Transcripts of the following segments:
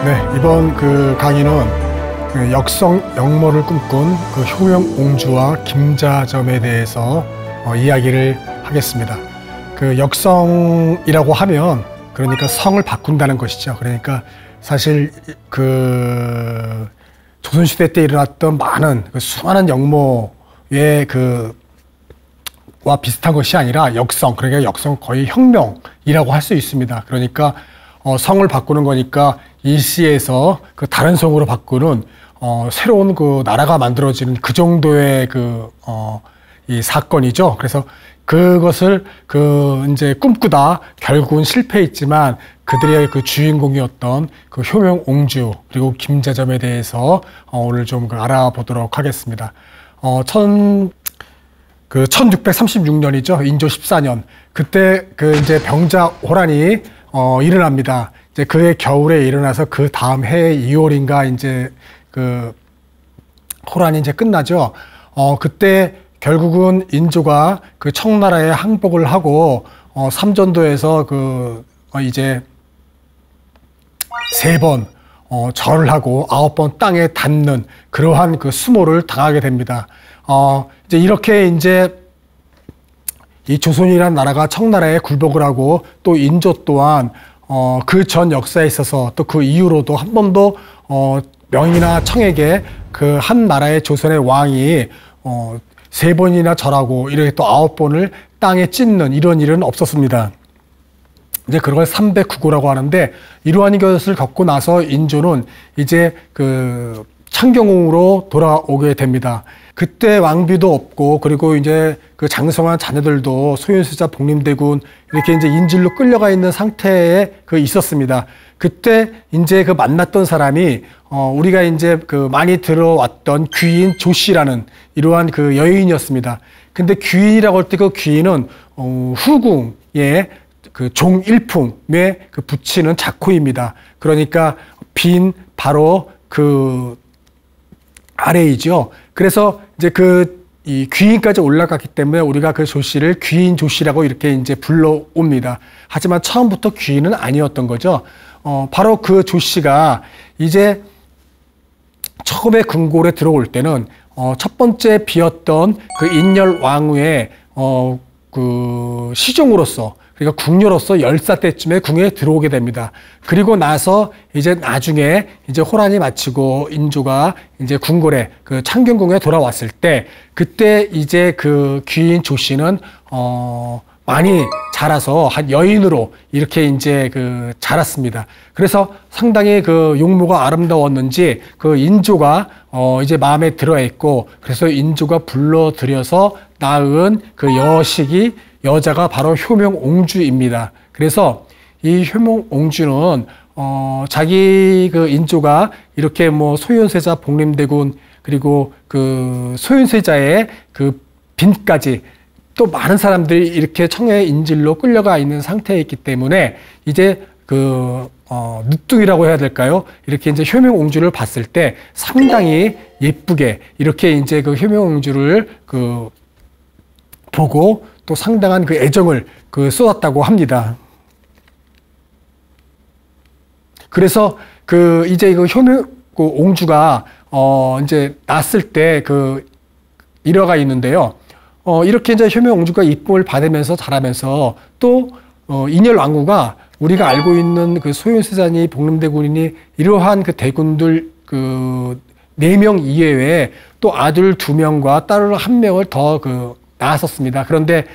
네, 이번 강의는 역성 역모를 꿈꾼 효명옹주와 김자점에 대해서 이야기를 하겠습니다. 역성이라고 하면 그러니까 성을 바꾼다는 것이죠. 그러니까 사실 조선시대 때 일어났던 많은 수많은 역모의 와 비슷한 것이 아니라 역성, 그러니까 역성 거의 혁명이라고 할 수 있습니다. 그러니까 성을 바꾸는 거니까 일시에서 다른 성으로 바꾸는 새로운 나라가 만들어지는 그 정도의 이 사건이죠. 그래서 그것을 이제 꿈꾸다 결국은 실패했지만 그들의 주인공이었던 효명옹주 그리고 김자점에 대해서 오늘 좀 알아보도록 하겠습니다. 1636년이죠. 인조 14년. 그때 이제 병자호란이 일어납니다. 이제 그해 겨울에 일어나서 그 다음 해 2월인가 이제 호란이 이제 끝나죠. 그때 결국은 인조가 청나라에 항복을 하고 삼전도에서 이제 3번 절을 하고 9번 땅에 닿는 그러한 수모를 당하게 됩니다. 이제 이렇게 이제 이 조선이라는 나라가 청나라에 굴복을 하고 또 인조 또한 그 전 역사에 있어서 또 그 이후로도 한 번도 명이나 청에게 한 나라의 조선의 왕이 3번이나 절하고 이렇게 또 9번을 땅에 찢는 이런 일은 없었습니다. 이제 그걸 309고라고 하는데 이러한 것을 겪고 나서 인조는 이제 창경궁으로 돌아오게 됩니다. 그때 왕비도 없고 그리고 이제 장성한 자녀들도 소윤세자 복림대군 이렇게 이제 인질로 끌려가 있는 상태에 있었습니다. 그때 이제 만났던 사람이 우리가 이제 많이 들어왔던 귀인 조씨라는 이러한 여인이었습니다. 근데 귀인이라고 할 때 귀인은 후궁의 종일품에 붙이는 작호입니다. 그러니까 빈 바로 아래이죠. 그래서 이제 이 귀인까지 올라갔기 때문에 우리가 조씨를 귀인 조씨라고 이렇게 이제 불러옵니다. 하지만 처음부터 귀인은 아니었던 거죠. 바로 조씨가 이제 처음에 궁궐에 들어올 때는 첫 번째 비었던 인열 왕후의 시종으로서 그러니까 궁녀로서 10살 때쯤에 궁에 들어오게 됩니다. 그리고 나서 이제 나중에 이제 호란이 마치고 인조가 이제 궁궐에 창경궁에 돌아왔을 때 그때 이제 귀인 조씨는 많이 자라서 한 여인으로 이렇게 이제 자랐습니다. 그래서 상당히 용모가 아름다웠는지 인조가 이제 마음에 들어 했고 그래서 인조가 불러들여서 낳은 여자가 바로 효명옹주입니다. 그래서 이 효명옹주는 자기 인조가 이렇게 소윤세자 복림대군 그리고 소윤세자의 빈까지 또 많은 사람들이 이렇게 청의 인질로 끌려가 있는 상태에 있기 때문에 이제 늦둥이라고 해야 될까요? 이렇게 이제 효명옹주를 봤을 때 상당히 예쁘게 이렇게 이제 효명옹주를 보고 또 상당한 애정을 쏟았다고 합니다. 그래서 이제 효명옹주가 이제 낳았을 때 일화가 있는데요. 이렇게 이제 효명옹주가 이쁨을 받으면서 자라면서 또 인열 왕후가 우리가 알고 있는 소윤세자니 복림대군이니 이러한 대군들 4명 이외에 또 아들 2명과 딸 1명을 더 낳았었습니다. 그런데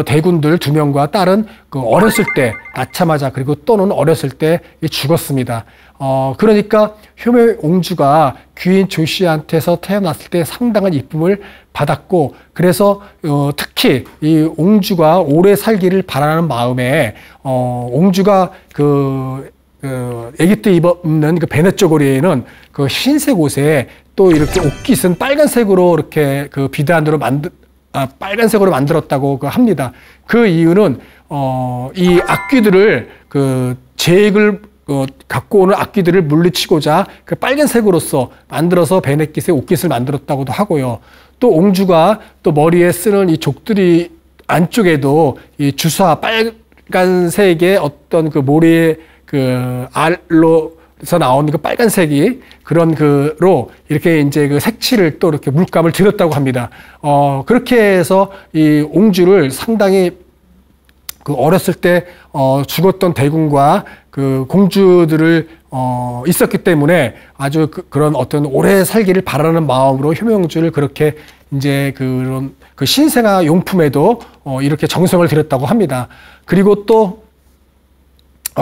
대군들 2명과 딸은 어렸을 때 낳자마자 그리고 또는 어렸을 때 죽었습니다. 그러니까 효명옹주가 귀인 조씨한테서 태어났을 때 상당한 이쁨을 받았고 그래서 특히 이 옹주가 오래 살기를 바라는 마음에 옹주가 애기 때 입었는 베넷저고리에는 흰색 옷에 또 이렇게 옷깃은 빨간색으로 이렇게 비단으로 빨간색으로 만들었다고 합니다. 그 이유는 이 악귀들을 제액을 갖고 오는 악귀들을 물리치고자 빨간색으로서 만들어서 베넷깃의 옷깃을 만들었다고도 하고요. 또 옹주가 또 머리에 쓰는 이 족두리 안쪽에도 이 주사 빨간색의 어떤 모리의 알로 에서 나온 그 빨간색이 그런 그로 이렇게 이제 그 색칠을 또 이렇게 물감을 들였다고 합니다. 그렇게 해서 이 옹주를 상당히 그 어렸을 때 죽었던 대군과 그 공주들을 있었기 때문에 아주 그런 어떤 오래 살기를 바라는 마음으로 효명옹주를 그렇게 이제 그런 그 신생아 용품에도 이렇게 정성을 들였다고 합니다. 그리고 또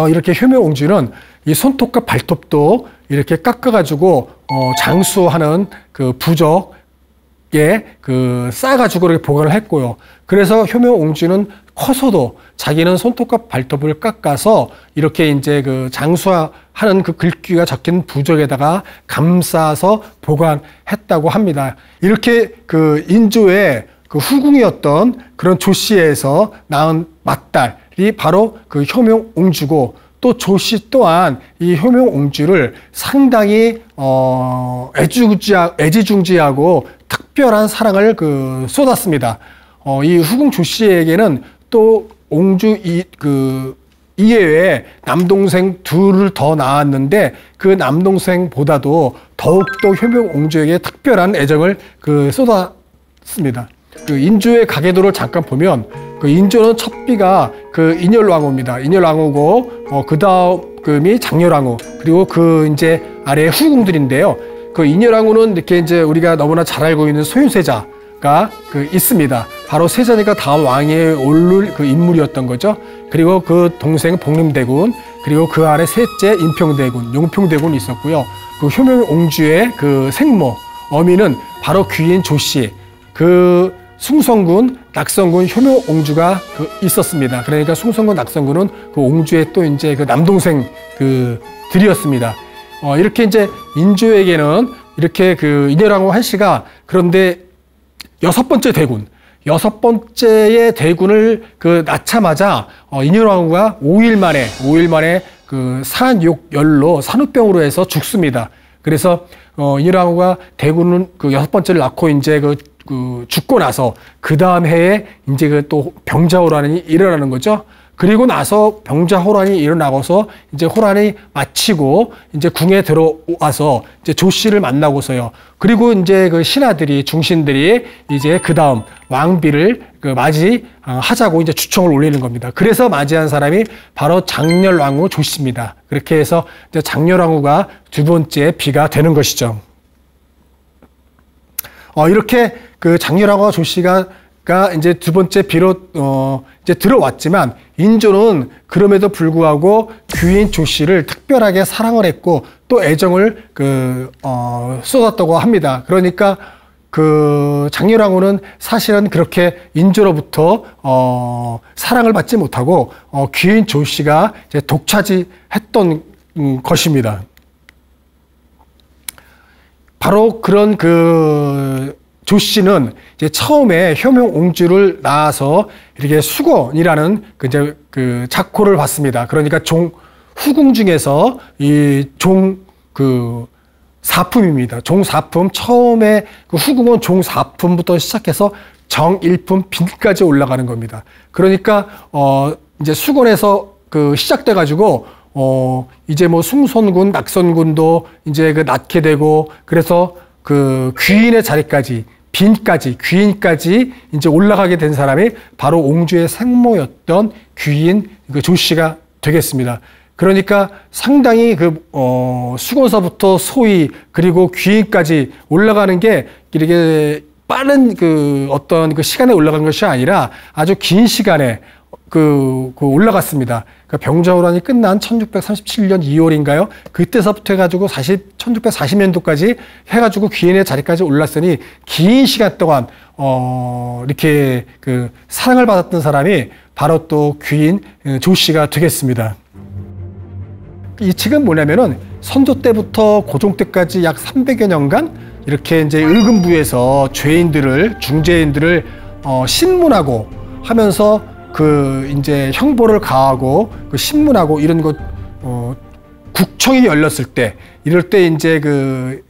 이렇게 효명옹주는 이 손톱과 발톱도 이렇게 깎아가지고 장수하는 그 부적에 그 싸가지고 이렇게 보관을 했고요. 그래서 효명옹주는 커서도 자기는 손톱과 발톱을 깎아서 이렇게 이제 그 장수하는 그 글귀가 적힌 부적에다가 감싸서 보관했다고 합니다. 이렇게 그 인조의 그 후궁이었던 그런 조씨에서 낳은 맏딸이 바로 그 효명옹주고, 또 조씨 또한 이 효명옹주를 상당히 애지중지하고 특별한 사랑을 그 쏟았습니다. 이 후궁 조씨에게는 또 옹주 이외에 남동생 둘을 더 낳았는데 그 남동생보다도 더욱더 효명옹주에게 특별한 애정을 그 쏟았습니다. 그 인조의 가계도를 잠깐 보면 그 인조는 첫비가 그 인열왕후입니다. 인열왕후고 그 다음이 장렬왕후, 그리고 그 이제 아래 후궁들인데요. 그 인열왕후는 이렇게 이제 우리가 너무나 잘 알고 있는 소윤세자가 그 있습니다. 바로 세자니까 다음 왕위에 오를 그 인물이었던 거죠. 그리고 그 동생 복림대군, 그리고 그 아래 셋째 인평대군, 용평대군이 있었고요. 그 효명옹주의 그 생모 어미는 바로 귀인 조씨, 그 숭성군, 낙성군, 효명옹주가 그 있었습니다. 그러니까 숭성군, 낙성군은 그 옹주의 또 이제 그 남동생 그 들이었습니다. 이렇게 이제 인조에게는 이렇게 그 인열왕후 한씨가, 그런데 여섯 번째의 대군을 그 낳자마자 인열왕후가 5일 만에 그 산욕열로 산후병으로 해서 죽습니다. 그래서 인열왕후가 대군은 그 여섯 번째를 낳고 이제 그 죽고 나서 그 다음 해에 이제 그 또 병자호란이 일어나는 거죠. 그리고 나서 병자호란이 일어나고서 이제 호란이 마치고 이제 궁에 들어와서 이제 조씨를 만나고서요. 그리고 이제 그 신하들이, 중신들이 이제 그 다음 왕비를 그 맞이하자고 이제 주청을 올리는 겁니다. 그래서 맞이한 사람이 바로 장렬왕후 조씨입니다. 그렇게 해서 이제 장렬왕후가 두 번째 비가 되는 것이죠. 이렇게 그 장렬왕후 조씨가 이제 두 번째 비로 이제 들어왔지만, 인조는 그럼에도 불구하고 귀인 조씨를 특별하게 사랑을 했고 또 애정을 쏟았다고 합니다. 그러니까 그 장렬왕후는 사실은 그렇게 인조로부터 사랑을 받지 못하고 귀인 조씨가 이제 독차지했던 것입니다. 바로 그런 그 조씨는 이제 처음에 효명옹주를 낳아서 이렇게 수건이라는 그 작호를 받습니다. 그러니까 후궁 중에서 이 사품입니다. 종사품, 처음에 그 후궁은 종사품부터 시작해서 정일품 빈까지 올라가는 겁니다. 그러니까 이제 수건에서 그 시작돼 가지고 이제 뭐 숭선군, 낙선군도 이제 그 낳게 되고, 그래서 그 귀인의 자리까지, 귀인까지 이제 올라가게 된 사람이 바로 옹주의 생모였던 귀인 그 조씨가 되겠습니다. 그러니까 상당히 그 수건서부터 소위 그리고 귀인까지 올라가는 게 이렇게 빠른 그 어떤 그 시간에 올라간 것이 아니라 아주 긴 시간에 그 올라갔습니다. 그러니까 병자호란이 끝난 1637년 2월인가요? 그때서부터 해가지고 1640년도까지 해가지고 귀인의 자리까지 올랐으니 긴 시간 동안 이렇게 그 사랑을 받았던 사람이 바로 또 귀인 조씨가 되겠습니다. 이 책은 뭐냐면은 선조 때부터 고종 때까지 약 300여 년간 이렇게 이제 을금부에서 중죄인들을 신문하고 하면서 그 이제 형벌을 가하고 그 신문하고 이런 것 국청이 열렸을 때, 이럴 때 이제 그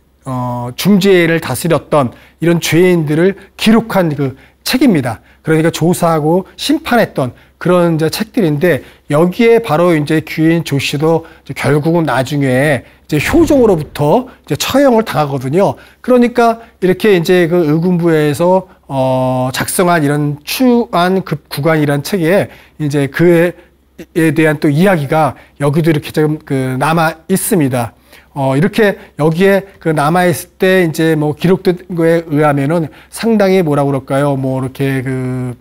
중죄를 다스렸던 이런 죄인들을 기록한 그 책입니다. 그러니까 조사하고 심판했던 그런 이제 책들인데 여기에 바로 이제 귀인 조씨도 결국은 나중에 이제 효종으로부터 이제 처형을 당하거든요. 그러니까 이렇게 이제 그 의군부에서 작성한 이런 추안급 구간이라는 책에 이제 그에 대한 또 이야기가 여기도 이렇게 좀 그 남아 있습니다. 이렇게 여기에 그 남아있을 때 이제 뭐 기록된 거에 의하면은 상당히 뭐라 그럴까요? 뭐 이렇게 그,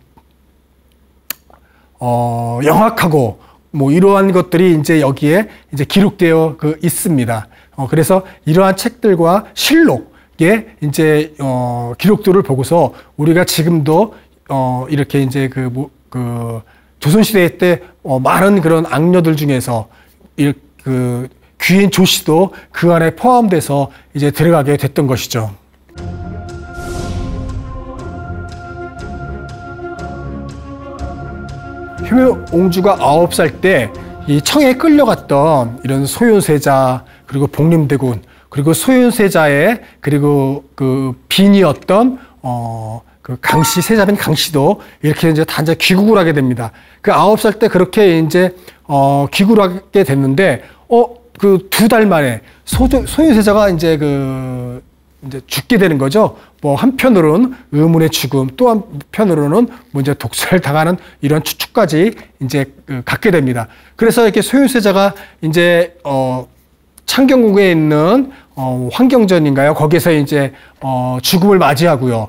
영악하고 뭐 이러한 것들이 이제 여기에 이제 기록되어 그 있습니다. 그래서 이러한 책들과 실록의 이제, 기록들을 보고서 우리가 지금도, 이렇게 이제 그 조선시대 때, 많은 그런 악녀들 중에서 그 귀인 조씨도 그 안에 포함돼서 이제 들어가게 됐던 것이죠. 효명옹주가 9살 때 이 청에 끌려갔던 이런 소윤세자, 그리고 복림대군, 그리고 소윤세자의 그리고 그 빈이었던 그 강씨, 세자빈 강씨도 이렇게 이제 다 이제 귀국을 하게 됩니다. 그 9살 때 그렇게 이제 귀국을 하게 됐는데 그 2달 만에 소윤세자가 이제 이제 죽게 되는 거죠. 뭐 한편으로는 의문의 죽음, 또 한편으로는 뭐 이제 독살을 당하는 이런 추측까지 이제 갖게 됩니다. 그래서 이렇게 소윤세자가 이제 창경궁에 있는 환경전인가요? 거기서 이제 죽음을 맞이하고요.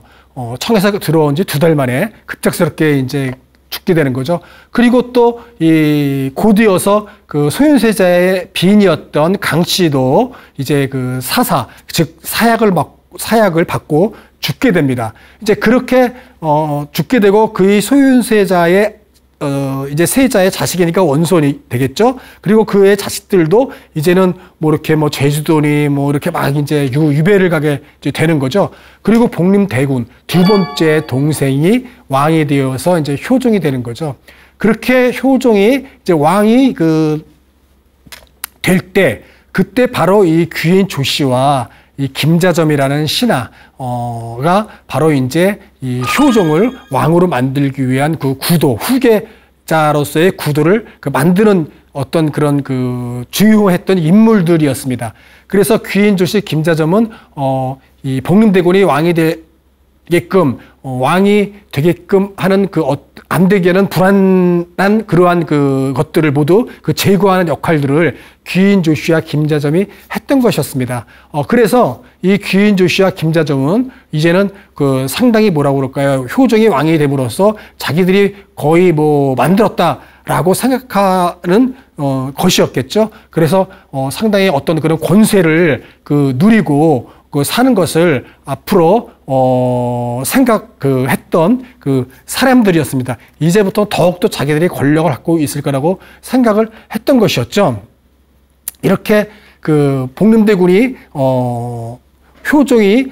청에서 들어온 지 2달 만에 급작스럽게 이제 죽게 되는 거죠. 그리고 또 이 곧이어서 그 소윤세자의 빈이었던 강씨도 이제 그 사사, 즉 사약을 받고 죽게 됩니다. 이제 그렇게 죽게 되고 그의 소윤세자의 이제 세자의 자식이니까 원손이 되겠죠. 그리고 그의 자식들도 이제는 뭐 이렇게 뭐 제주도니 뭐 이렇게 막 이제 유배를 가게 이제 되는 거죠. 그리고 복림대군 2번째 동생이 왕이 되어서 이제 효종이 되는 거죠. 그렇게 효종이 이제 왕이 될 때, 그때 바로 이 귀인 조씨와 이 김자점이라는 신하가 바로 이제 이 효종을 왕으로 만들기 위한 그 구도, 후계자로서의 구도를 만드는 어떤 그런 주요했던 인물들이었습니다. 그래서 귀인 조씨 김자점은 이 복림대군이 왕이 되게끔 왕이 되게끔 하는 안 되게 하는 불안한 그러한 것들을 모두 제거하는 역할들을 귀인 조씨와 김자점이 했던 것이었습니다. 그래서 이 귀인 조씨와 김자점은 이제는 상당히 뭐라고 그럴까요? 효종이 왕이 됨으로써 자기들이 거의 뭐 만들었다라고 생각하는 것이었겠죠. 그래서 상당히 어떤 그런 권세를 누리고 사는 것을 앞으로 생각했던 사람들이었습니다. 이제부터 더욱더 자기들이 권력을 갖고 있을 거라고 생각을 했던 것이었죠. 이렇게 복림대군이 효종이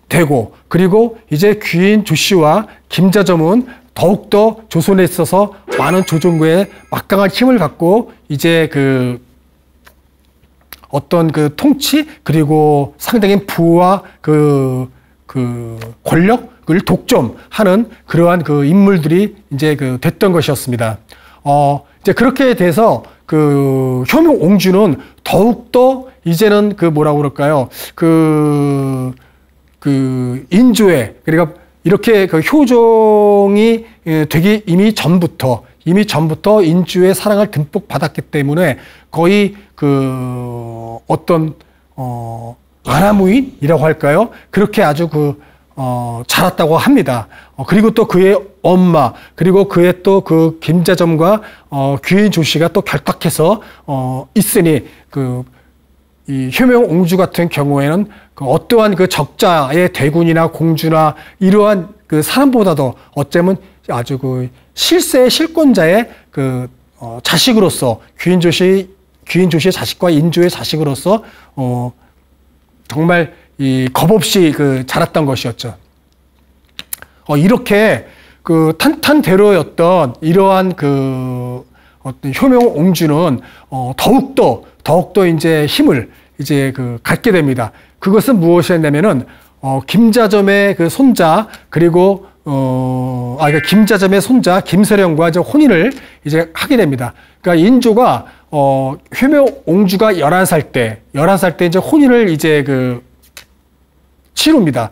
되고, 그리고 이제 귀인 조씨와 김자점은 더욱더 조선에 있어서 많은 조정부에 막강한 힘을 갖고 이제 어떤 통치, 그리고 상당히 부와 권력을 독점하는 그러한 인물들이 이제 됐던 것이었습니다. 이제 그렇게 돼서 효명옹주는 더욱더 이제는 뭐라고 그럴까요? 인조에, 그러니까 이렇게 효종이 되기 이미 전부터 인주의 사랑을 듬뿍 받았기 때문에 거의 어떤 아나무인이라고 할까요? 그렇게 아주 자랐다고 합니다. 그리고 또 그의 엄마, 그리고 그의 또 김자점과 귀인 조씨가 또 결탁해서 있으니 이 효명옹주 같은 경우에는 어떠한 적자의 대군이나 공주나 이러한 사람보다도 어쩌면 아주 실세의 실권자의 자식으로서 귀인 조씨의 자식과 인조의 자식으로서 정말 겁없이 자랐던 것이었죠. 이렇게 탄탄대로였던 이러한 어떤 효명옹주는 더욱더 이제 힘을 이제 갖게 됩니다. 그것은 무엇이었냐면은 김자점의 손자, 그리고 그러니까 김자점의 손자 김서령과 이제 혼인을 이제 하게 됩니다. 그러니까 인조가 효묘옹주가 11살 때 이제 혼인을 이제 치릅니다.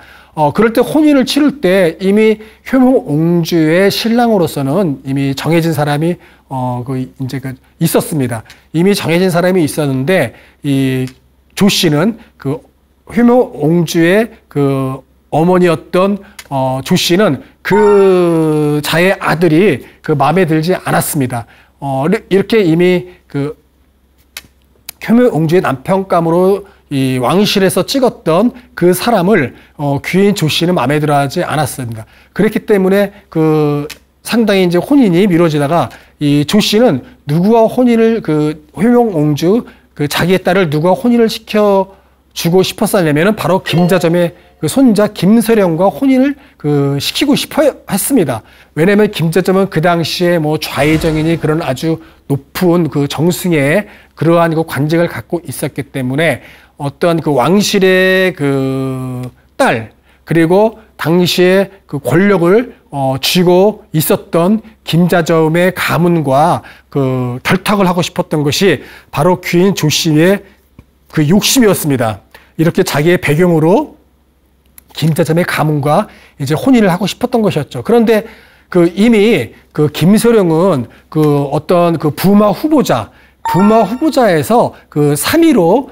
그럴 때 혼인을 치를 때 이미 효묘옹주의 신랑으로서는 이미 정해진 사람이 있었습니다. 이미 정해진 사람이 있었는데 이 조 씨는 그 효묘옹주의 어머니였던 조 씨는 그 자의 아들이 마음에 들지 않았습니다. 이렇게 이미 효묘옹주의 남편감으로 이 왕실에서 찍었던 그 사람을 귀인 조 씨는 마음에 들어하지 않았습니다. 그렇기 때문에 상당히 이제 혼인이 미뤄지다가 이 조 씨는 누구와 혼인을 효묘옹주 자기의 딸을 누구와 혼인을 시켜주고 싶었었냐면은 바로 김자점의 손자 김서령과 혼인을 시키고 싶어 했습니다. 왜냐면 김자점은 그 당시에 뭐 좌의정이니 그런 아주 높은 정승의 그러한 관직을 갖고 있었기 때문에 어떤 왕실의 딸, 그리고 당시에 권력을 쥐고 있었던 김자점의 가문과 결탁을 하고 싶었던 것이 바로 귀인 조 씨의 욕심이었습니다. 이렇게 자기의 배경으로 김자점의 가문과 이제 혼인을 하고 싶었던 것이었죠. 그런데 이미 김서령은 어떤 부마 후보자에서 3위로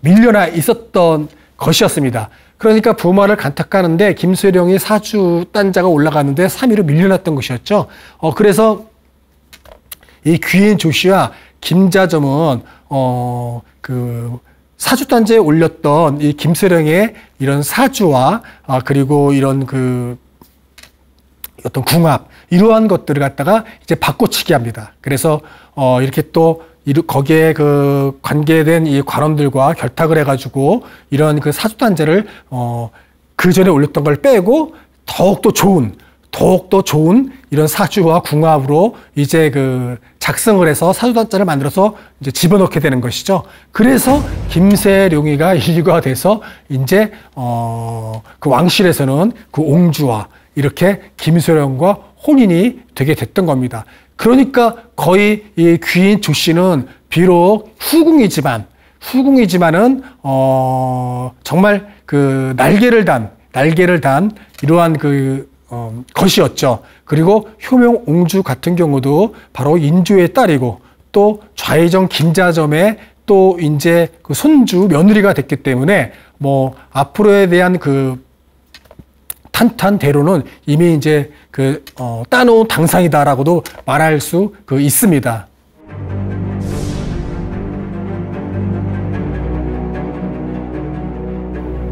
밀려나 있었던 것이었습니다. 그러니까 부마를 간택하는데 김서령이 사주 단자가 올라가는데 3위로 밀려났던 것이었죠. 그래서 이 귀인 조 씨와 김자점은 사주 단자에 올렸던 이 김서령의 이런 사주와 그리고 이런 어떤 궁합, 이러한 것들을 갖다가 이제 바꿔치기 합니다. 그래서 이렇게 또 거기에 관계된 이 관원들과 결탁을 해가지고 이런 사주 단자를 그 전에 올렸던 걸 빼고 더욱더 좋은 이런 사주와 궁합으로 이제 작성을 해서 사주 단자를 만들어서 이제 집어넣게 되는 것이죠. 그래서 김세룡이가 일가 돼서 이제 왕실에서는 옹주와 이렇게 김서령과 혼인이 되게 됐던 겁니다. 그러니까 거의 이 귀인 조 씨는 비록 후궁이지만은 정말 날개를 단 이러한 것이었죠. 그리고 효묘옹주 같은 경우도 바로 인조의 딸이고 또 좌의정 김자점의 또 이제 손주 며느리가 됐기 때문에 뭐 앞으로에 대한 탄탄대로는 이미 이제 따놓은 당상이다라고도 말할 수 있습니다.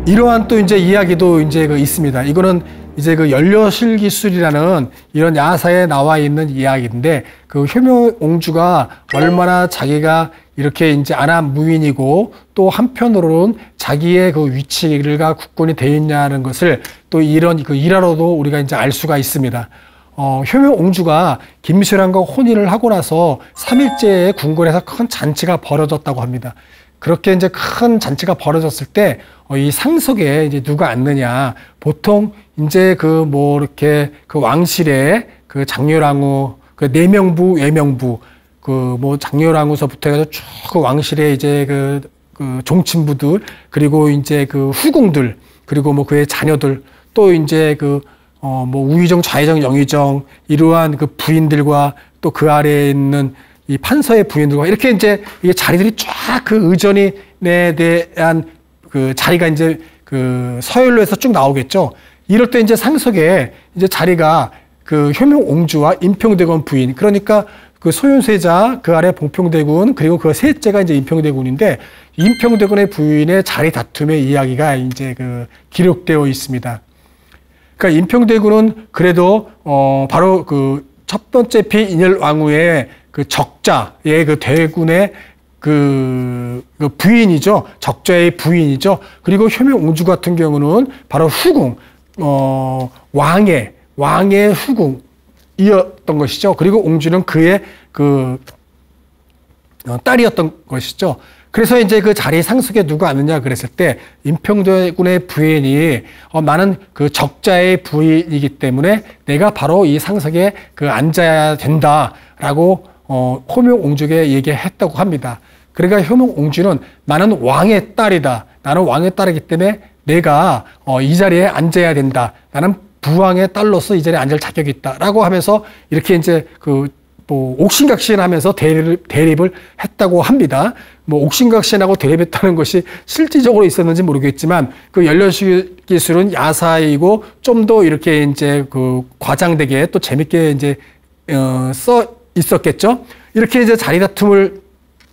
이러한 또 이제 이야기도 이제 있습니다. 이거는 이제 연려실기술이라는 이런 야사에 나와 있는 이야기인데 효묘옹주가 얼마나 자기가 이렇게 이제 안암무인이고 또 한편으로는 자기의 위치가 굳건히 되어 있냐는 것을 또 이런 일화로도 우리가 이제 알 수가 있습니다. 효묘옹주가 김수랑과 혼인을 하고 나서 3일째에 궁궐에서 큰 잔치가 벌어졌다고 합니다. 그렇게 이제 큰 잔치가 벌어졌을 때 이 상석에 이제 누가 앉느냐, 보통 이제 이렇게 왕실의 장렬왕후, 내명부, 외명부, 장렬왕후서부터 해서 쭉 왕실의 이제 종친부들, 그리고 이제 후궁들, 그리고 그의 자녀들, 또 이제 우의정, 좌의정, 영의정, 이러한 부인들과 또 그 아래에 있는 이 판서의 부인들과 이렇게 이제 이 자리들이 쫙 의전에 대한 자리가 이제 서열로에서 쭉 나오겠죠. 이럴 때 이제 상석에 이제 자리가 효묘옹주와 임평대군 부인, 그러니까 소윤세자, 그 아래 봉평대군, 그리고 그 셋째가 이제 임평대군인데, 임평대군의 부인의 자리 다툼의 이야기가 이제 기록되어 있습니다. 그러니까 임평대군은 그래도 바로 첫 번째 피인열왕후의 적자의 대군의 부인이죠. 적자의 부인이죠. 그리고 효묘옹주 같은 경우는 바로 후궁, 왕의 후궁이었던 것이죠. 그리고 옹주는 그의 딸이었던 것이죠. 그래서 이제 그 자리 상속에 누가 앉느냐 그랬을 때 임평대군의 부인이 나는 그 적자의 부인이기 때문에 내가 바로 이 상석에 그 앉아야 된다라고 효명옹주에게 얘기했다고 합니다. 그러니까 효명옹주는 나는 왕의 딸이다. 나는 왕의 딸이기 때문에 내가 이 자리에 앉아야 된다. 나는 부왕의 딸로서 이 자리에 앉을 자격이 있다라고 하면서 이렇게 이제 옥신각신하면서 대립을 했다고 합니다. 옥신각신하고 대립했다는 것이 실질적으로 있었는지 모르겠지만 그 연려식 기술은 야사이고 좀 더 이렇게 이제 그 과장되게 또 재밌게 이제 써 있었겠죠. 이렇게 이제 자리 다툼을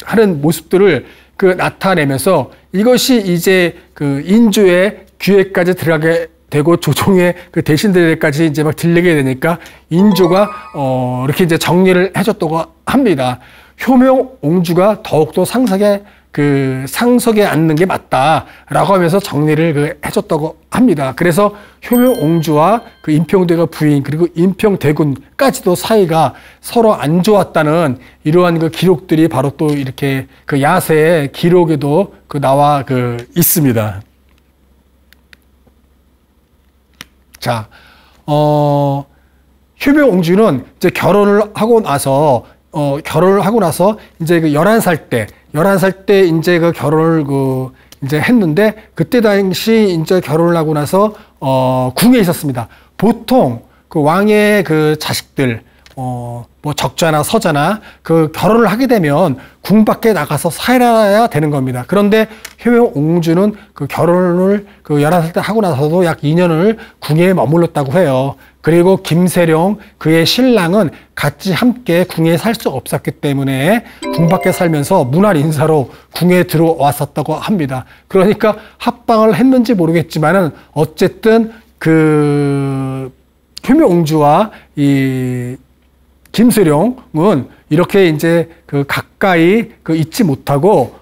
하는 모습들을 그 나타내면서 이것이 이제 그 인주의 귀에까지 들어가게 되고 조종의 그 대신들에까지 이제 막 들리게 되니까 인주가 이렇게 이제 정리를 해줬다고 합니다. 효명옹주가 더욱더 상석에 앉는 게 맞다라고 하면서 정리를 해줬다고 합니다. 그래서 효명옹주와 그 임평대가 부인 그리고 임평대군까지도 사이가 서로 안 좋았다는 이러한 그 기록들이 바로 또 이렇게 그 야세의 기록에도 나와 있습니다. 자, 효명옹주는 이제 결혼을 하고 나서 이제 11살 때 이제 그 결혼을 이제 했는데 그때 당시 이제 결혼을 하고 나서 궁에 있었습니다. 보통 그 왕의 그 자식들 적자나 서자나 그 결혼을 하게 되면 궁 밖에 나가서 살아야 되는 겁니다. 그런데 효명옹주는 그 결혼을 11살 때 하고 나서도 약 2년을 궁에 머물렀다고 해요. 그리고 김세령 그의 신랑은 같이 함께 궁에 살 수 없었기 때문에 궁 밖에 살면서 문활 인사로 궁에 들어왔었다고 합니다. 그러니까 합방을 했는지 모르겠지만은 어쨌든 그 효명옹주와 이 김세령은 이렇게 이제 가까이 있지 못하고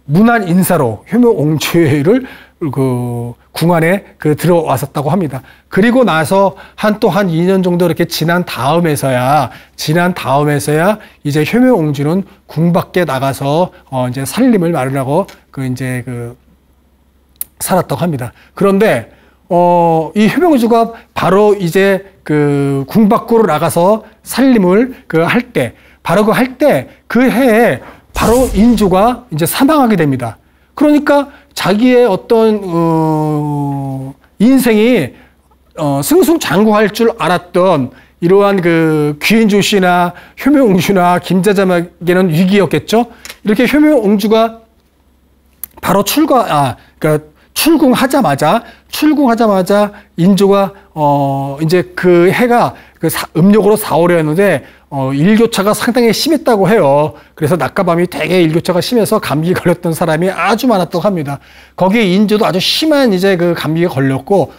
문안 인사로 효명옹주를 궁 안에 들어왔었다고 합니다. 그리고 나서 한 2년 정도 이렇게 지난 다음에서야 이제 효명옹주는 궁 밖에 나가서 이제 살림을 마련하고 살았다고 합니다. 그런데 이 효명옹주가 바로 이제 궁 밖으로 나가서 살림을 할 때 그 해에 바로 인주가 이제 사망하게 됩니다. 그러니까 자기의 어떤 인생이 승승장구할 줄 알았던 이러한 귀인조 씨나 효명옹주나 김자잠에게는 위기였겠죠. 이렇게 효명옹주가 바로 출궁하자마자 인조가 이제 그 해가 음력으로 4월이었는데 일교차가 상당히 심했다고 해요. 그래서 낮과 밤이 되게 일교차가 심해서 감기 걸렸던 사람이 아주 많았다고 합니다. 거기에 인조도 아주 심한 이제 감기에 걸렸고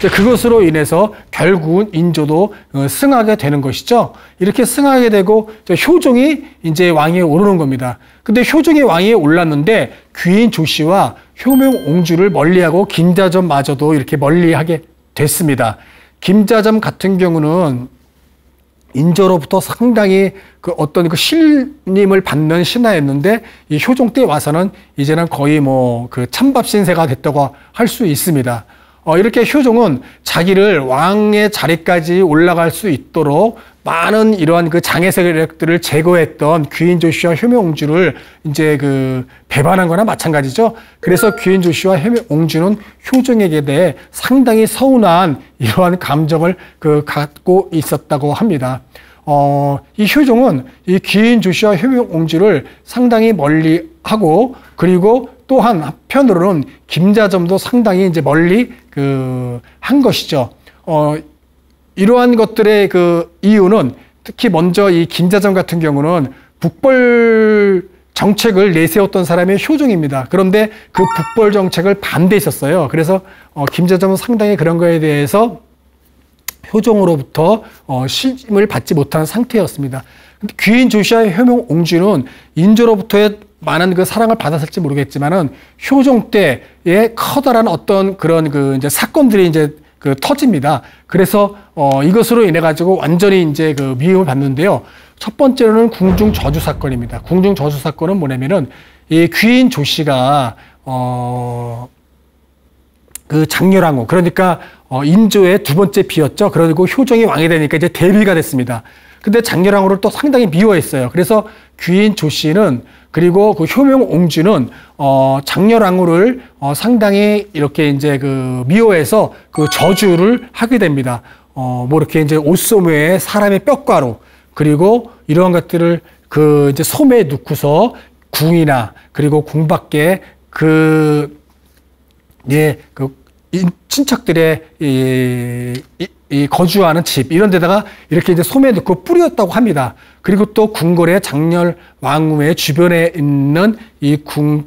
그것으로 인해서 결국은 인조도 승하게 되는 것이죠. 이렇게 승하게 되고 효종이 이제 왕위에 오르는 겁니다. 근데 효종이 왕위에 올랐는데 귀인 조씨와 효명옹주를 멀리하고 김자점마저도 이렇게 멀리하게 됐습니다. 김자점 같은 경우는 인조로부터 상당히 어떤 신임을 받는 신하였는데 이 효종 때 와서는 이제는 거의 찬밥 신세가 됐다고 할 수 있습니다. 이렇게 효종은 자기를 왕의 자리까지 올라갈 수 있도록 많은 이러한 장애 세력들을 제거했던 귀인조 씨와 효명옹주를 이제 배반한 거나 마찬가지죠. 그래서 귀인조 씨와 효명옹주는 효종에게 대해 상당히 서운한 이러한 감정을 갖고 있었다고 합니다. 이 효종은 이 귀인조 씨와 효명옹주를 상당히 멀리 하고 그리고 또한 한편으로는 김자점도 상당히 이제 멀리 한 것이죠. 이러한 것들의 이유는 특히 먼저 이 김자점 같은 경우는 북벌 정책을 내세웠던 사람이 효종입니다. 그런데 그 북벌 정책을 반대했었어요. 그래서 김자점은 상당히 그런 거에 대해서 효종으로부터 신임을 받지 못한 상태였습니다. 귀인 조씨와 효명옹주는 인조로부터의 많은 사랑을 받았을지 모르겠지만은 효종 때의 커다란 어떤 그런 이제 사건들이 이제 터집니다. 그래서 이것으로 인해 가지고 완전히 이제 미움을 받는데요. 첫 번째로는 궁중 저주 사건입니다. 궁중 저주 사건은 뭐냐면은 이 귀인 조씨가 그 장렬왕후, 그러니까 인조의 두 번째 비였죠. 그리고 효종이 왕이 되니까 이제 대비가 됐습니다. 근데 장렬왕후를 또 상당히 미워했어요. 그래서 귀인 조씨는, 그리고 그 효명옹주는 장렬왕후를 상당히 이렇게 이제 그 미워해서 그 저주를 하게 됩니다. 뭐 이렇게 이제 옷소매에 사람의 뼈가루, 그리고 이러한 것들을 그 이제 소매에 넣고서 궁이나 그리고 궁 밖에 그 친척들의 이 거주하는 집, 이런 데다가 이렇게 이제 소매에 넣고 뿌렸다고 합니다. 그리고 또 궁궐의 장렬 왕후의 주변에 있는 이 궁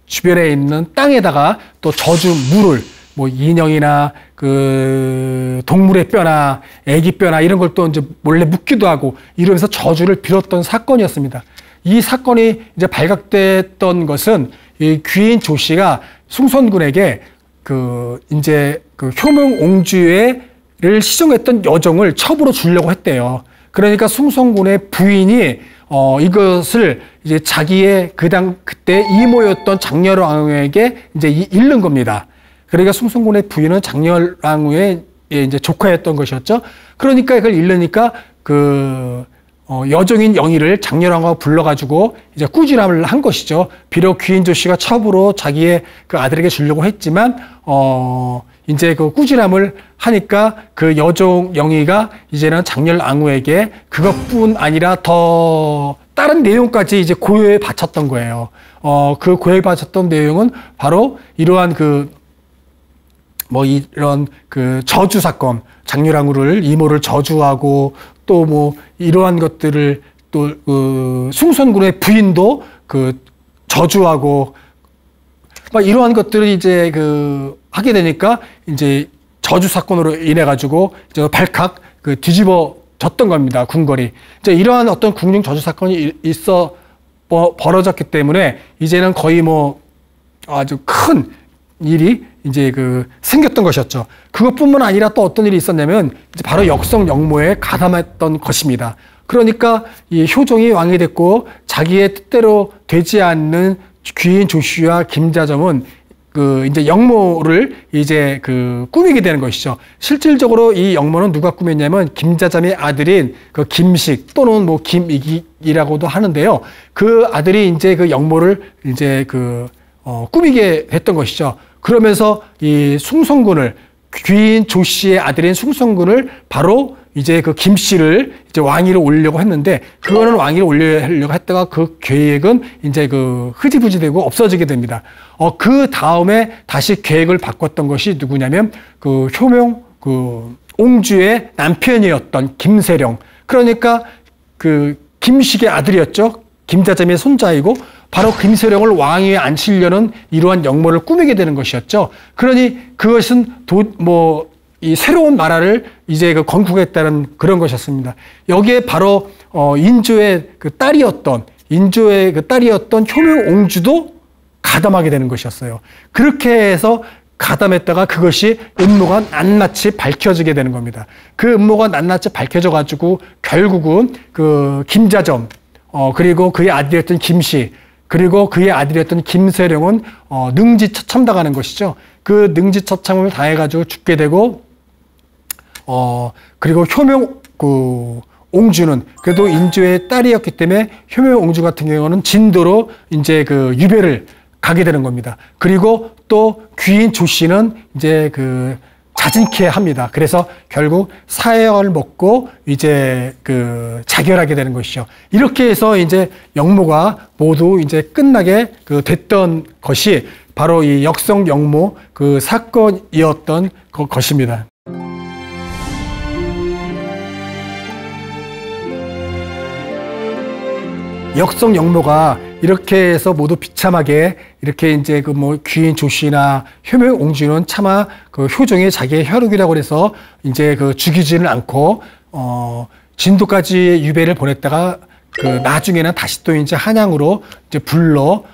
주변에 있는 땅에다가 또 저주 물을, 뭐 인형이나 그 동물의 뼈나 애기 뼈나 이런 걸 또 이제 몰래 묻기도 하고 이러면서 저주를 빌었던 사건이었습니다. 이 사건이 이제 발각됐던 것은 이 귀인 조씨가 숭선군에게 그 이제 그 효명옹주를 시종했던 여종을 첩으로 주려고 했대요. 그러니까 숭선군의 부인이 이것을 이제 자기의 그때 이모였던 장렬왕후에게 이제 잃는 겁니다. 그러니까 숭선군의 부인은 장렬왕후의 이제 조카였던 것이었죠. 그러니까 이걸 잃으니까 그 여종인 영희를 장렬왕후가 불러가지고 이제 꾸지람을 한 것이죠. 비록 귀인조 씨가 첩으로 자기의 그 아들에게 주려고 했지만 이제 그 꾸지람을 하니까 그 여종 영희가 이제는 장렬왕후에게 그것뿐 아니라 더 다른 내용까지 이제 고려해 바쳤던 거예요. 그 고려해 바쳤던 내용은 바로 이러한 뭐 이런 그 저주 사건, 장렬왕후를 이모를 저주하고 또 뭐 이러한 것들을 또 숭선군의 부인도 그 저주하고 막 이러한 것들을 이제 그 하게 되니까 이제 저주 사건으로 인해 가지고 이제 발칵 그 뒤집어졌던 겁니다. 궁궐이. 이제 이러한 어떤 궁중 저주 사건이 벌어졌기 때문에 이제는 거의 뭐 아주 큰 일이 이제 그 생겼던 것이었죠. 그것뿐만 아니라 또 어떤 일이 있었냐면 이제 바로 역성역모에 가담했던 것입니다. 그러니까 이 효종이 왕이 됐고 자기의 뜻대로 되지 않는 귀인 조씨와 김자점은 그 이제 역모를 이제 그 꾸미게 되는 것이죠. 실질적으로 이 역모는 누가 꾸몄냐면 김자점의 아들인 그 김식 또는 뭐 김이기라고도 하는데요. 그 아들이 이제 그 역모를 이제 그 꾸미게 했던 것이죠. 그러면서 이 숭선군을, 귀인 조씨의 아들인 숭선군을 바로 이제 그 김씨를 이제 왕위로 올리려고 했는데 그거는 왕위로 올리려고 했다가 그 계획은 이제 그 흐지부지되고 없어지게 됩니다. 그 다음에 다시 계획을 바꿨던 것이 누구냐면 그 효명 그 옹주의 남편이었던 김세령. 그러니까 그 김식의 아들이었죠. 김자점의 손자이고 바로 김세령을 왕위에 앉히려는 이러한 역모를 꾸미게 되는 것이었죠. 그러니 그것은 이 새로운 나라를 이제 그 건국했다는 그런 것이었습니다. 여기에 바로 인조의 그 딸이었던 효명옹주도 가담하게 되는 것이었어요. 그렇게 해서 가담했다가 그것이 음모가 낱낱이 밝혀지게 되는 겁니다. 그 음모가 낱낱이 밝혀져 가지고 결국은 그 김자점 그리고 그의 아들이었던 김씨 그리고 그의 아들이었던 김세령은 능지처참당하는 것이죠. 그 능지처참을 당해가지고 죽게 되고 그리고 옹주는 그래도 인조의 딸이었기 때문에 효명옹주 같은 경우는 진도로 이제 그 유배를 가게 되는 겁니다. 그리고 또 귀인 조씨는 이제 그 자진케 합니다. 그래서 결국 사형을 먹고 이제 그 자결하게 되는 것이죠. 이렇게 해서 이제 역모가 모두 이제 끝나게 됐던 것이 바로 이 역성역모 그 사건이었던 것입니다. 역성역모가 이렇게 해서 모두 비참하게 이렇게 이제 그 뭐 귀인 조씨나 효명옹주는 차마 그 효종이 자기의 혈육이라고 해서 이제 그 죽이지는 않고 진도까지 유배를 보냈다가 그 나중에는 다시 또 이제 한양으로 이제 불러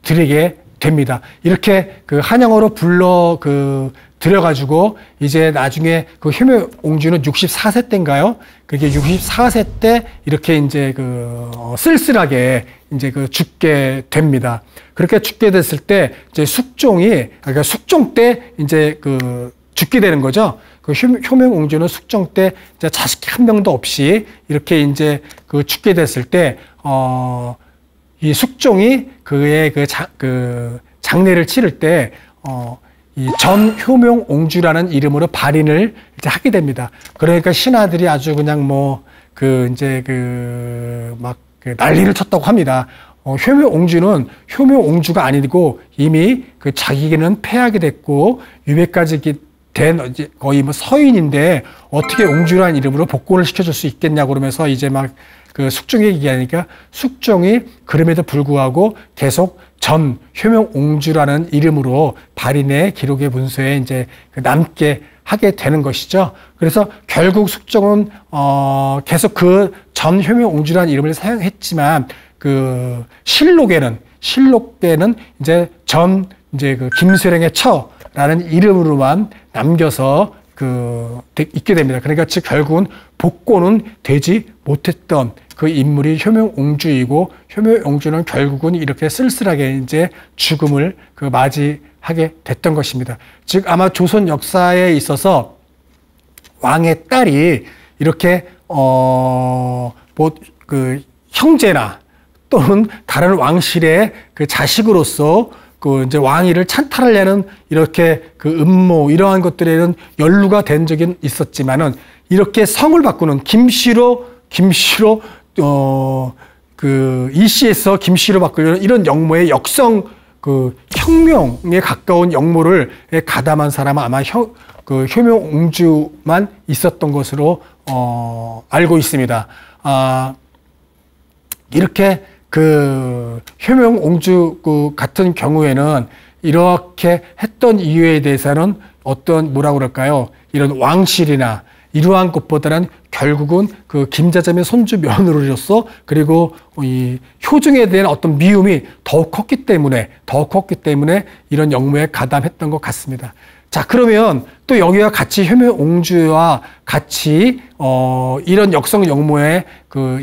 드리게 됩니다. 이렇게 그 한양으로 불러 들여가지고 이제 나중에 그 효명옹주는 64세 때인가요? 그게 64세 때 이렇게 이제 쓸쓸하게 이제 그 죽게 됩니다. 그렇게 죽게 됐을 때 이제 숙종이 그러니까 숙종 때 이제 그 죽게 되는 거죠. 그 효명옹주는 숙종 때 이제 자식 한 명도 없이 이렇게 이제 그 죽게 됐을 때 이 숙종이 그의 그 장례를 치를 때 이 전효명옹주라는 이름으로 발인을 이제 하게 됩니다. 그러니까 신하들이 아주 그냥 뭐 그 이제 그 막 난리를 쳤다고 합니다. 효명옹주는 효명옹주가 아니고 이미 그 자기는 패하게 됐고 유배까지 된 거의 뭐 서인인데 어떻게 옹주라는 이름으로 복권을 시켜줄 수 있겠냐고 그러면서 이제 막 그 숙종에게 얘기하니까 숙종이 그럼에도 불구하고 계속 전 효명옹주라는 이름으로 발인의 기록의 문서에 이제 남게 하게 되는 것이죠. 그래서 결국 숙종은 계속 그 전 효명옹주라는 이름을 사용했지만 그 실록에는 이제 이제 그 김수령의 처라는 이름으로만 남겨서 있게 됩니다. 그러니까 즉 결국은 복권은 되지 못했던 그 인물이 효명옹주이고 효명옹주는 결국은 이렇게 쓸쓸하게 이제 죽음을 맞이하게 됐던 것입니다. 즉 아마 조선 역사에 있어서 왕의 딸이 이렇게 형제나 또는 다른 왕실의 그 자식으로서 그 이제 왕위를 찬탈하려는 이렇게 그 음모 이러한 것들에는 연루가 된 적은 있었지만은 이렇게 성을 바꾸는 이씨에서 김씨로 바꾸려는 이런 역모의 역성 혁명에 가까운 역모를 가담한 사람은 아마 효명옹주만 있었던 것으로 알고 있습니다. 이렇게 효명옹주 같은 경우에는 이렇게 했던 이유에 대해서는 어떤 뭐라고 그럴까요? 이런 왕실이나 이러한 것보다는 결국은 김자점의 손주 며느리로서 그리고 이 효중에 대한 어떤 미움이 더욱 컸기 때문에 이런 역모에 가담했던 것 같습니다. 자, 그러면 또 여기와 같이 효명옹주와 같이 이런 역성 역모의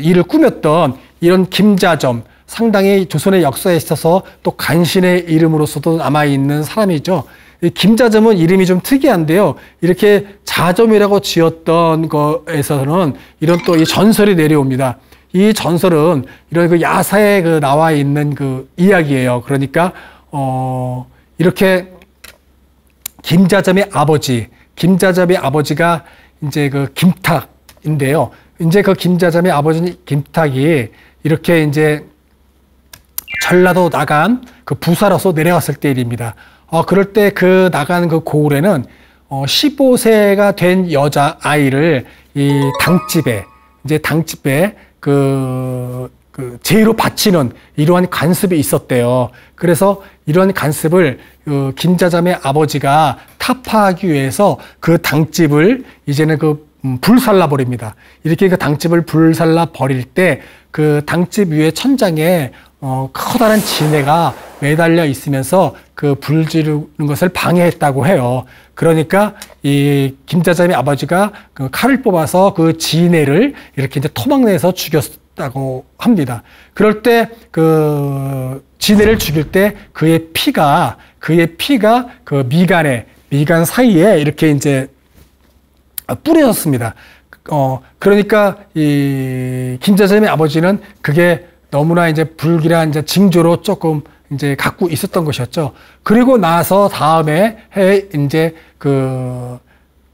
일을 꾸몄던 이런 김자점, 상당히 조선의 역사에 있어서 또 간신의 이름으로서도 남아있는 사람이죠. 이 김자점은 이름이 좀 특이한데요. 이렇게 자점이라고 지었던 거에서는 이런 또 이 전설이 내려옵니다. 이 전설은 이런 야사에 나와 있는 이야기예요. 그러니까 이렇게 김자점의 아버지가 이제 김탁인데요. 이제 김자점의 아버지 김탁이 이렇게 이제 전라도 나간 부사로서 내려갔을 때 일입니다. 그럴 때 나간 고을에는 15세가 된 여자 아이를 이 당집에 제로 바치는 이러한 관습이 있었대요. 그래서 이러한 관습을 김자점의 아버지가 타파하기 위해서 그 당집을 이제는 불살라 버립니다. 이렇게 당집을 불살라 버릴 때 당집 위에 천장에 커다란 지네가 매달려 있으면서 불 지르는 것을 방해했다고 해요. 그러니까 이 김자점의 아버지가 칼을 뽑아서 지네를 이렇게 이제 토막내서 죽였다고 합니다. 그럴 때 지네를 죽일 때 그의 피가 미간 사이에 이렇게 이제 뿌려졌습니다. 그러니까 이 김자점의 아버지는 그게 너무나 이제 불길한 이제 징조로 조금 이제 갖고 있었던 것이었죠. 그리고 나서 다음에 이제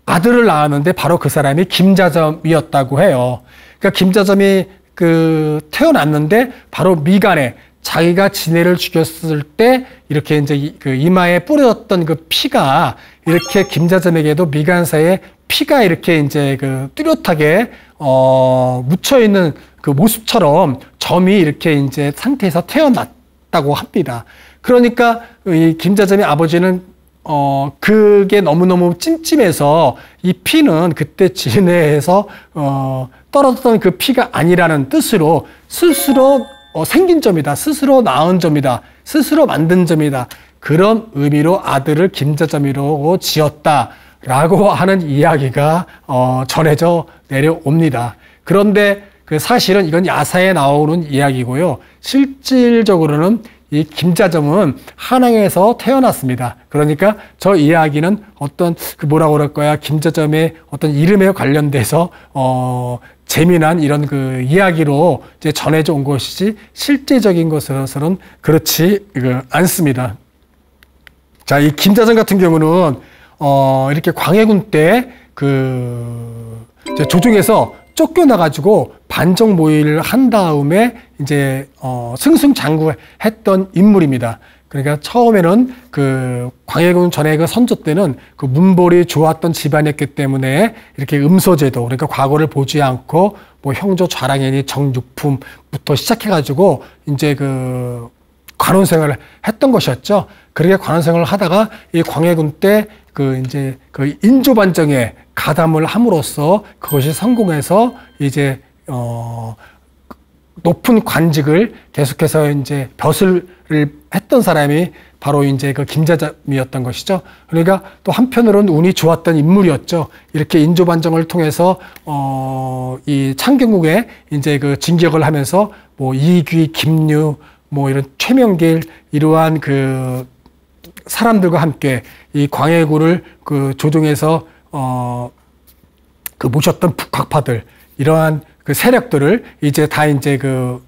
아들을 낳았는데 바로 그 사람이 김자점이었다고 해요. 그러니까 김자점이 태어났는데 바로 미간에 자기가 지네를 죽였을 때 이렇게 이제 이마에 뿌려졌던 피가 이렇게 김자점에게도 미간 사이에 피가 이렇게 이제 뚜렷하게 묻혀 있는 모습처럼 점이 이렇게 이제 상태에서 태어났다고 합니다. 그러니까 이 김자점의 아버지는 그게 너무너무 찜찜해서 이 피는 그때 진해에서 떨어졌던 피가 아니라는 뜻으로 스스로 생긴 점이다, 스스로 낳은 점이다, 스스로 만든 점이다, 그런 의미로 아들을 김자점이라고 지었다라고 하는 이야기가 전해져 내려옵니다. 그런데 그 사실은 이건 야사에 나오는 이야기고요. 실질적으로는 이 김자점은 한양에서 태어났습니다. 그러니까 저 이야기는 어떤 그 뭐라고 그럴 거야, 김자점의 어떤 이름에 관련돼서 재미난 이런 그 이야기로 이제 전해져 온 것이지 실제적인 것으로서는 그렇지 않습니다. 자, 이 김자점 같은 경우는 이렇게 광해군 때 그 조정에서 쫓겨나가지고 반정 모의를 한 다음에 이제 승승장구했던 인물입니다. 그러니까 처음에는 그 광해군 전에 그 선조 때는 그 문벌이 좋았던 집안이었기 때문에 이렇게 음서제도, 그러니까 과거를 보지 않고 뭐 형조 좌랑이니 정육품부터 시작해가지고 이제 그 관원 생활을 했던 것이었죠. 그렇게 관원 생활을 하다가 이 광해군 때 그 이제 그 인조반정에 가담을 함으로써 그것이 성공해서 이제 높은 관직을 계속해서 이제 벼슬을 했던 사람이 바로 이제 그 김자점이었던 것이죠. 그러니까 또 한편으로는 운이 좋았던 인물이었죠. 이렇게 인조반정을 통해서 이 창경국에 이제 그 진격을 하면서 뭐 이귀, 김유, 뭐 이런 최명길 이러한 그 사람들과 함께 이 광해군을 그 조정에서 그 모셨던 북학파들, 이러한 그 세력들을 이제 다 이제 그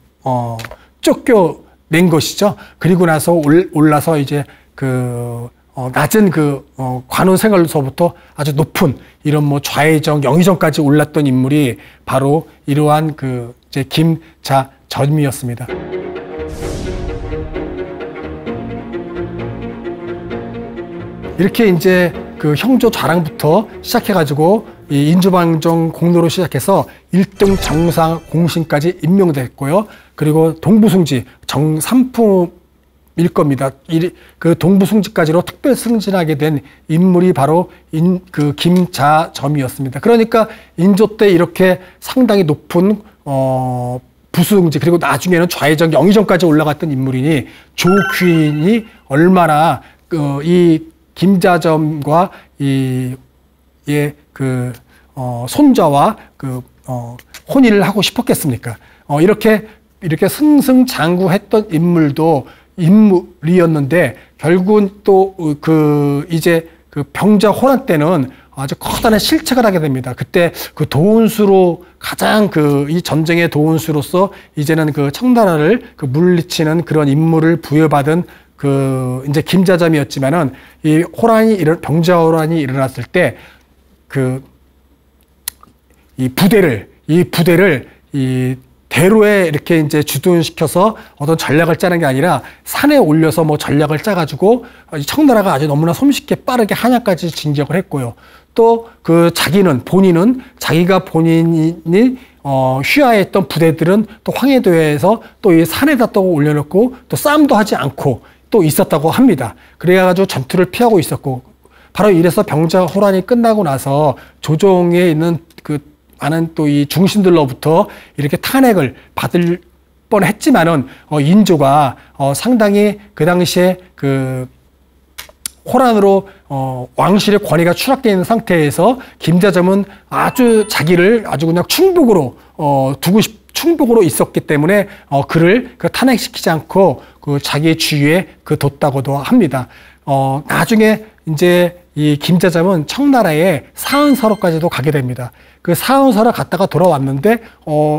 쫓겨낸 것이죠. 그리고 나서 올라서 이제 그 낮은 그 관원 생활로서부터 아주 높은 이런 뭐 좌의정, 영의정까지 올랐던 인물이 바로 이러한 그 이제 김자점이었습니다. 이렇게 이제 그 형조 좌랑부터 시작해가지고 이 인조반정 공로로 시작해서 1등 정상 공신까지 임명됐고요. 그리고 동부승지 정삼품일 겁니다. 그 동부승지까지로 특별 승진하게 된 인물이 바로 그 김자점이었습니다. 그러니까 인조 때 이렇게 상당히 높은 부승지, 그리고 나중에는 좌의정, 영의정까지 올라갔던 인물이니 조귀인이 얼마나 이 김자점과 손자와 혼인을 하고 싶었겠습니까? 이렇게 승승장구했던 인물이었는데, 결국은 또 이제 병자 호란 때는 아주 커다란 실책을 하게 됩니다. 그때 그 도운수로 가장 이 전쟁의 도운수로서 이제는 그 청나라를 물리치는 그런 임무를 부여받은 이제 김자점이었지만은 이 병자 호란이 일어났을 때 이 부대를 대로에 이렇게 이제 주둔시켜서 어떤 전략을 짜는 게 아니라 산에 올려서 뭐 전략을 짜가지고 청나라가 아주 너무나 손쉽게 빠르게 한양까지 진격을 했고요. 또 본인은 자기가 본인이 휘하했던 부대들은 또 황해도에서 또 이 산에다 또 올려놓고 또 싸움도 하지 않고 또 있었다고 합니다. 그래가지고 전투를 피하고 있었고, 바로 이래서 병자 호란이 끝나고 나서 조정에 있는 많은 또 이 중신들로부터 이렇게 탄핵을 받을 뻔했지만은 인조가 상당히 그 당시에 호란으로 왕실의 권위가 추락되어 있는 상태에서 김자점은 아주 자기를 아주 그냥 충복으로 충복으로 있었기 때문에 그를 탄핵시키지 않고 자기 주위에 뒀다고도 합니다. 나중에 이제 이 김자점은 청나라의 사은서로까지도 가게 됩니다. 그 사은서로 갔다가 돌아왔는데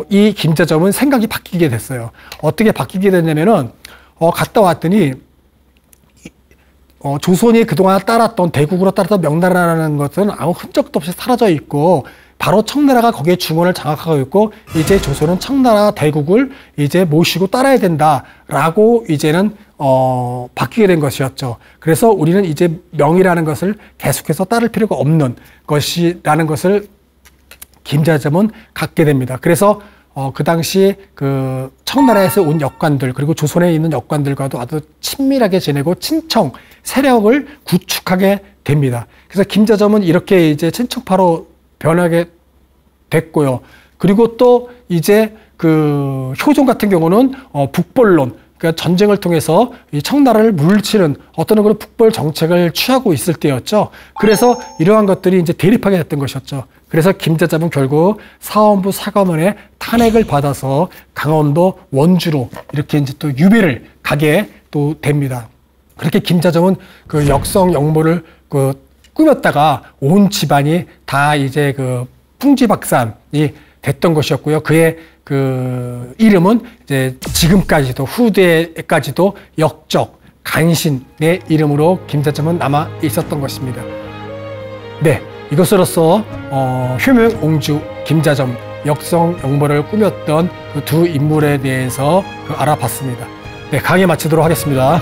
이 김자점은 생각이 바뀌게 됐어요. 어떻게 바뀌게 됐냐면은 갔다 왔더니 조선이 그동안 따랐던, 대국으로 따랐던 명나라라는 것은 아무 흔적도 없이 사라져 있고, 바로 청나라가 거기에 중원을 장악하고 있고, 이제 조선은 청나라 대국을 이제 모시고 따라야 된다라고 이제는 바뀌게 된 것이었죠. 그래서 우리는 이제 명이라는 것을 계속해서 따를 필요가 없는 것이라는 것을 김자점은 갖게 됩니다. 그래서 그 당시 청나라에서 온 역관들, 그리고 조선에 있는 역관들과도 아주 친밀하게 지내고 친청 세력을 구축하게 됩니다. 그래서 김자점은 이렇게 이제 친척파로 변하게 됐고요. 그리고 또 이제 효종 같은 경우는 북벌론, 그러니까 전쟁을 통해서 이 청나라를 물리치는 어떤 그런 북벌 정책을 취하고 있을 때였죠. 그래서 이러한 것들이 이제 대립하게 됐던 것이었죠. 그래서 김자잡은 결국 사원부 사관원의 탄핵을 받아서 강원도 원주로 이렇게 이제 또 유배를 가게 또 됩니다. 그렇게 김자점은 그 역성 역모를 그 꾸몄다가 온 집안이 다 이제 그 풍지박산이 됐던 것이었고요. 그의 그 이름은 이제 지금까지도 후대까지도 역적 간신의 이름으로 김자점은 남아 있었던 것입니다. 네, 이것으로써 효명옹주 김자점 역성 역모를 꾸몄던 그 두 인물에 대해서 알아봤습니다. 네, 강의 마치도록 하겠습니다.